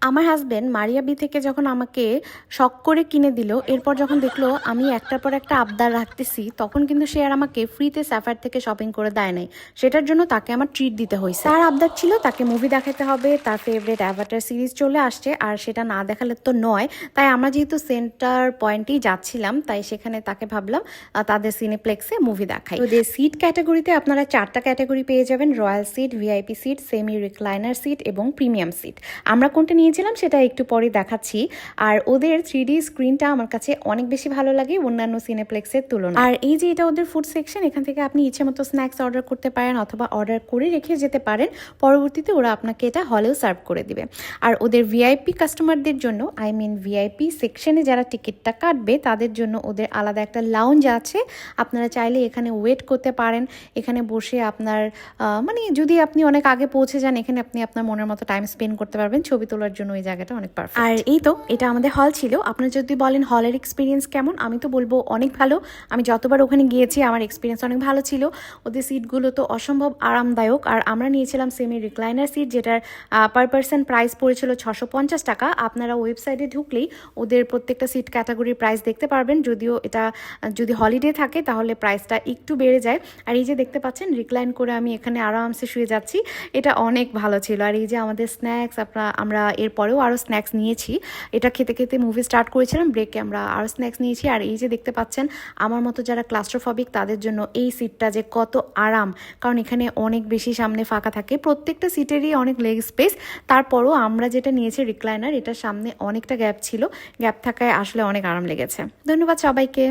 আমার husband Maria B থেকে যখন আমাকে শখ করে কিনে দিল, এরপর যখন দেখলো আমি একটার পর একটা আবদার রাখতেছি, তখন কিন্তু সে আর আমাকে ফ্রিতে স্যাফার থেকে শপিং করে দেয় নাই। সেটার জন্য তাকে আমার ট্রিট দিতে হয়েছে। তার আবদার ছিল তাকে মুভি দেখাতে হবে, তার ফেভারিট অ্যাভাটার সিরিজ চলে আসছে, আর সেটা না দেখালে তো নয়। তাই আমরা যেহেতু সেন্টার পয়েন্টেই যাচ্ছিলাম, তাই সেখানে তাকে ভাবলাম তাদের সিনেপ্লেক্সে মুভি দেখাই। ওদের সিট ক্যাটাগরিতে আপনারা 4টা ক্যাটাগরি পেয়ে যাবেন: royal seat, VIP seat, semi recliner seat এবং প্রিমিয়াম সিট। আমরা কোনটা নিয়েছিলাম সেটা একটু পরে দেখাচ্ছি। আর ওদের 3D স্ক্রিনটা আমার কাছে অনেক বেশি ভালো লাগে অন্যান্য সিনেপ্লেক্সের তুলনায়। আর এই যে এটা ওদের ফুড সেকশন, এখান থেকে আপনি ইচ্ছে মতো স্ন্যাক্স অর্ডার করতে পারেন অথবা অর্ডার করে রেখে যেতে পারেন, পরবর্তীতে ওরা আপনাকে এটা হলেও সার্ভ করে দিবে। আর ওদের ভিআইপি কাস্টমারদের জন্য, ভিআইপি সেকশনে যারা টিকিটটা কাটবে তাদের জন্য ওদের আলাদা একটা লাউঞ্জ আছে। আপনারা চাইলে এখানে ওয়েট করতে পারেন, এখানে বসে আপনার মানে যদি আপনি অনেক আগে পৌঁছে যান, এখানে আপনি আপনার মনের মতো টাইম স্পেন্ড করতে পারবেন। ছবি তোলার জন্য এই জায়গাটা অনেক পারফেক্ট। আর এই তো এটা আমাদের হল ছিল। আপনারা যদি বলেন হলের এক্সপিরিয়েন্স কেমন, আমি তো বলবো অনেক ভালো। আমি যতবার ওখানে গিয়েছি আমার এক্সপিরিয়েন্স অনেক ভালো ছিল। ওদের সিটগুলো তো অসম্ভব আরামদায়ক। আর আমরা নিয়েছিলাম সেমি রিক্লাইনার সিট, যেটার পার পার্সন প্রাইস পড়েছিল 650 টাকা। আপনারা ওয়েবসাইটে ঢুকলেই ওদের প্রত্যেকটা সিট ক্যাটাগরির প্রাইস দেখতে পারবেন। যদিও এটা যদি হলিডে থাকে তাহলে প্রাইসটা একটু বেড়ে যায়। আর এই যে দেখতে পাচ্ছেন রিক্লাইন করে আমি এখানে আরামসে শুয়ে যাচ্ছি, এটা অনেক ভালো ছিল। আর এই যে আমাদের স্ন্যাক্স, আমরা এরপরেও আরও স্ন্যাক্স নিয়েছি। এটা খেতে খেতে মুভি স্টার্ট করেছিলাম, ব্রেকে আমরা আরও স্ন্যাক্স নিয়েছি। আর এই যে দেখতে পাচ্ছেন আমার মতো যারা ক্লাস্ট্রোফবিক তাদের জন্য এই সিটটা যে কত আরাম, কারণ এখানে অনেক বেশি সামনে ফাঁকা থাকে, প্রত্যেকটা সিটেরই অনেক লেগ স্পেস। তারপরও আমরা যেটা নিয়েছি রিক্লাইনার, এটার সামনে অনেকটা গ্যাপ ছিল, গ্যাপ থাকায় আসলে অনেক আরাম লেগেছে। ধন্যবাদ সবাইকে।